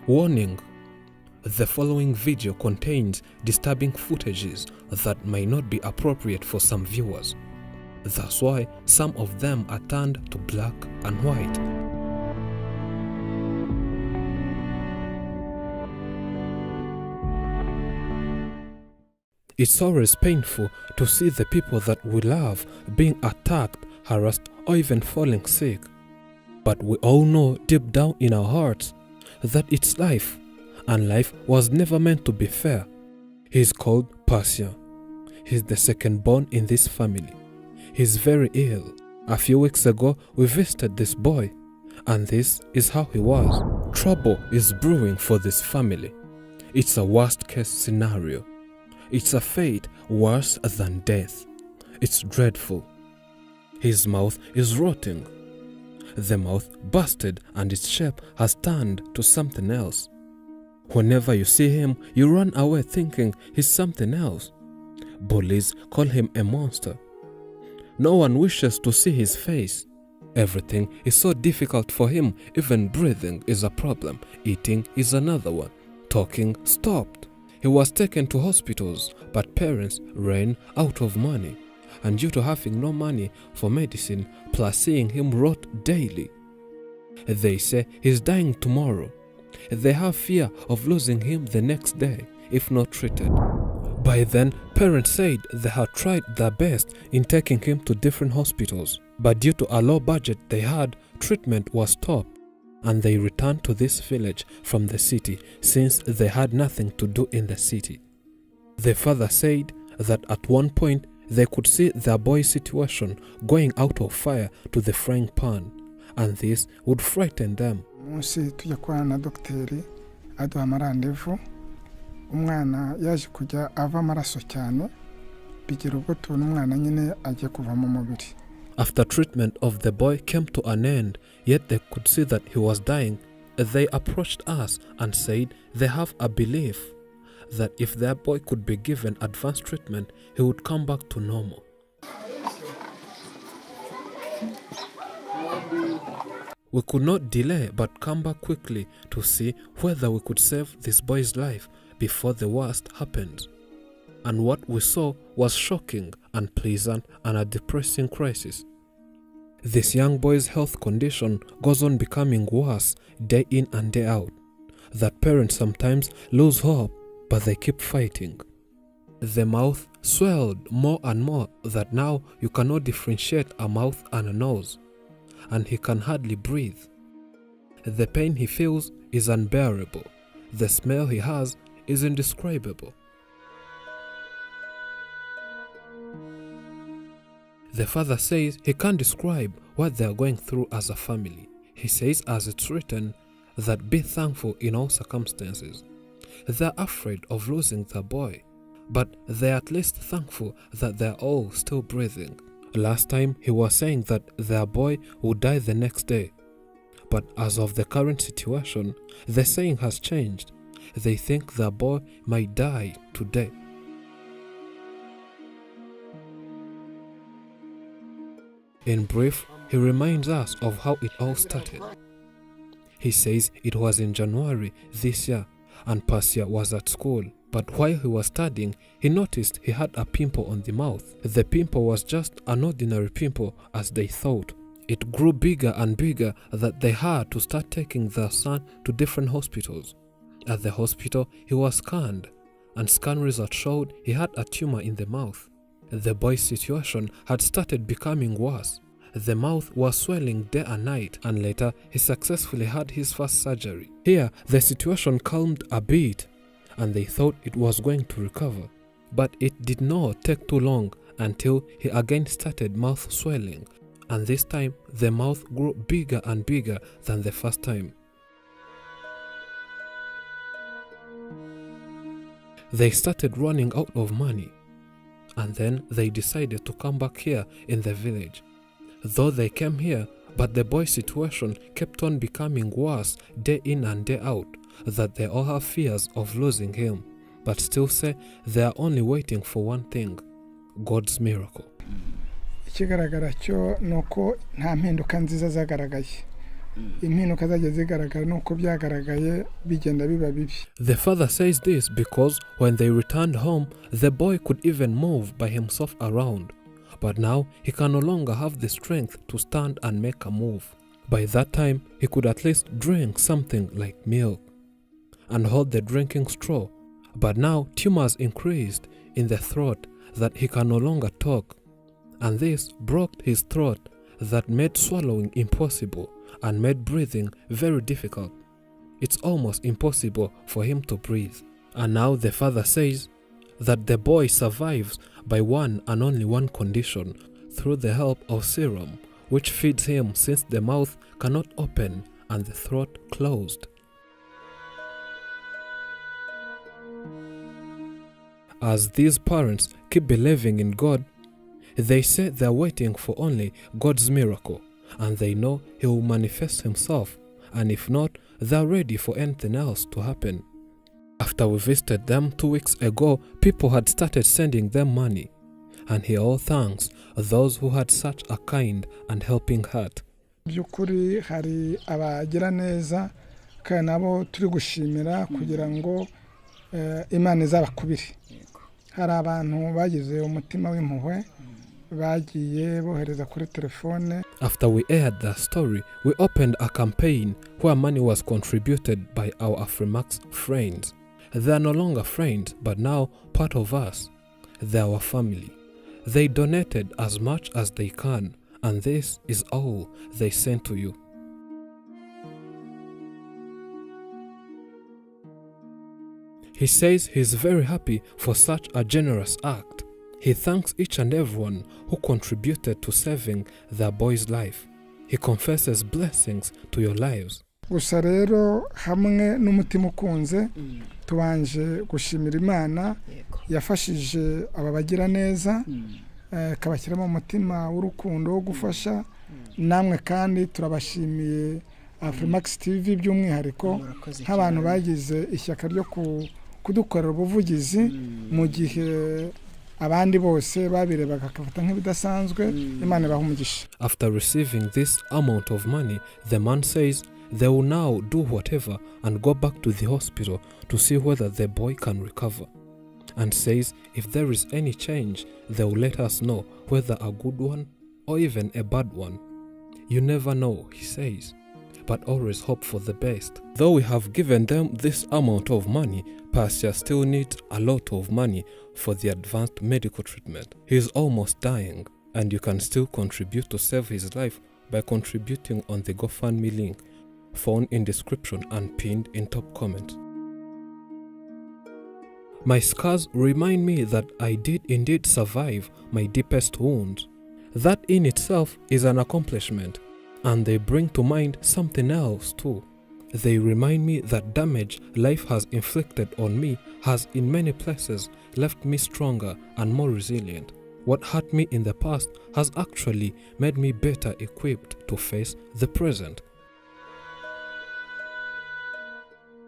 Warning: the following video contains disturbing footages that may not be appropriate for some viewers. That's why some of them are turned to black and white. It's always painful to see the people that we love being attacked, harassed, or even falling sick. But we all know deep down in our hearts that it's life, and life was never meant to be fair. He's called Persia. He's the second born in this family. He's very ill. A few weeks ago, we visited this boy, and this is how he was. Trouble is brewing for this family. It's a worst-case scenario. It's a fate worse than death. It's dreadful. His mouth is rotting. The mouth busted and its shape has turned to something else. Whenever you see him, you run away thinking he's something else. Bullies call him a monster. No one wishes to see his face. Everything is so difficult for him, even breathing is a problem, eating is another one, talking stopped. He was taken to hospitals, but parents ran out of money, and due to having no money for medicine, plus seeing him rot daily, they say he's dying tomorrow. They have fear of losing him the next day if not treated. By then, parents said they had tried their best in taking him to different hospitals, but due to a low budget they had, treatment was stopped, and they returned to this village from the city since they had nothing to do in the city. The father said that at one point they could see their boy's situation going out of fire to the frying pan, and this would frighten them. Munsi tujya kwa na dokteri aduha amarandevu umwana yaje kujya ava amaraso cyane bigira ubwo tubona umwana nyine agiye kuva mu mubiri. After treatment of the boy came to an end, yet they could see that he was dying, they approached us and said they have a belief that if their boy could be given advanced treatment, he would come back to normal. We could not delay but come back quickly to see whether we could save this boy's life before the worst happened. And what we saw was shocking, unpleasant, and a depressing crisis. This young boy's health condition goes on becoming worse day in and day out, that parents sometimes lose hope, but they keep fighting. The mouth swelled more and more that now you cannot differentiate a mouth and a nose, and he can hardly breathe. The pain he feels is unbearable. The smell he has is indescribable. The father says he can't describe what they are going through as a family. He says, as it's written, that be thankful in all circumstances. They're afraid of losing their boy, but they're at least thankful that they're all still breathing. Last time he was saying that their boy would die the next day, but as of the current situation, the saying has changed. They think their boy might die today. In brief, he reminds us of how it all started. He says it was in January this year, and Persia was at school, but while he was studying, he noticed he had a pimple on the mouth. The pimple was just an ordinary pimple as they thought. It grew bigger and bigger that they had to start taking their son to different hospitals. At the hospital, he was scanned, and scan results showed he had a tumor in the mouth. The boy's situation had started becoming worse. The mouth was swelling day and night, and later he successfully had his first surgery. Here, the situation calmed a bit, and they thought it was going to recover. But it did not take too long until he again started mouth swelling, and this time the mouth grew bigger and bigger than the first time. They started running out of money, and then they decided to come back here in the village. Though they came here, but the boy's situation kept on becoming worse day in and day out, that they all have fears of losing him, but still say they are only waiting for one thing, God's miracle. Ikigaragara cyo nuko nta mpinduka nziza zagaragaye. impinduka zagiye zigaragara nuko byagaragaye bigenda biba bibi. The father says this because when they returned home, the boy could even move by himself around. But now he can no longer have the strength to stand and make a move. By that time, he could at least drink something like milk and hold the drinking straw. But now tumors increased in the throat that he can no longer talk. And this broke his throat that made swallowing impossible and made breathing very difficult. It's almost impossible for him to breathe. And now the father says that the boy survives by one and only one condition, through the help of serum, which feeds him since the mouth cannot open and the throat closed. As these parents keep believing in God, they say they're waiting for only God's miracle, and they know He will manifest Himself, and if not, they're ready for anything else to happen. After we visited them 2 weeks ago, people had started sending them money, and He all thanks those who had such a kind and helping heart. Byukuri hari abagira neza kandi nabo turi gushimira kugira ngo Imana izabakubire. Hari abantu bagize umutima w'impuhwe bagiye bohereza kuri telefone. After we aired the story, we opened a campaign where money was contributed by our Afrimax friends. They are no longer friends, but now part of us. They are our family. They donated as much as they can, and this is all they sent to you. He says he's very happy for such a generous act. He thanks each and everyone who contributed to saving their boy's life. He confesses blessings to your lives. Gusa rero hamwe n'umutima ukunze tubanje gushimira Imana yafashije aba bagira neza kabashyiramo umutima w'urukundo wo gufasha. Namwe kandi turabashimiye Afrimax TV by'umwihariko nk'abantu bagize ishyaka ryo kudukorera ubuvugizi mu gihe abandi bose babirebaga akafata nk'ibidasanzwe. Imana ibahe umugisha. After receiving this amount of money, the man says they will now do whatever and go back to the hospital to see whether the boy can recover, and says if there is any change, they will let us know, whether a good one or even a bad one. You never know, he says, but always hope for the best. Though we have given them this amount of money, Pastor still needs a lot of money for the advanced medical treatment. He is almost dying, and you can still contribute to save his life by contributing on the GoFundMe link found in description and pinned in top comment. My scars remind me that I did indeed survive my deepest wounds. That in itself is an accomplishment, and they bring to mind something else too. They remind me that damage life has inflicted on me has in many places left me stronger and more resilient. What hurt me in the past has actually made me better equipped to face the present.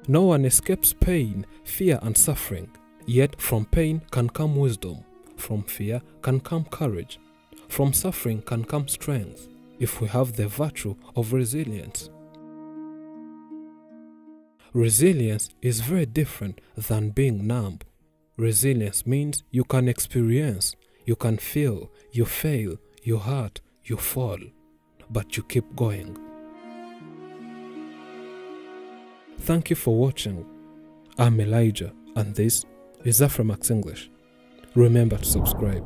No one escapes pain, fear and suffering. Yet from pain can come wisdom. From fear can come courage. From suffering can come strength, if we have the virtue of resilience. Resilience is very different than being numb. Resilience means you can experience, you can feel, you fail, you hurt, you fall, but you keep going. Thank you for watching. I'm Elijah, and this is Afrimax English. Remember to subscribe.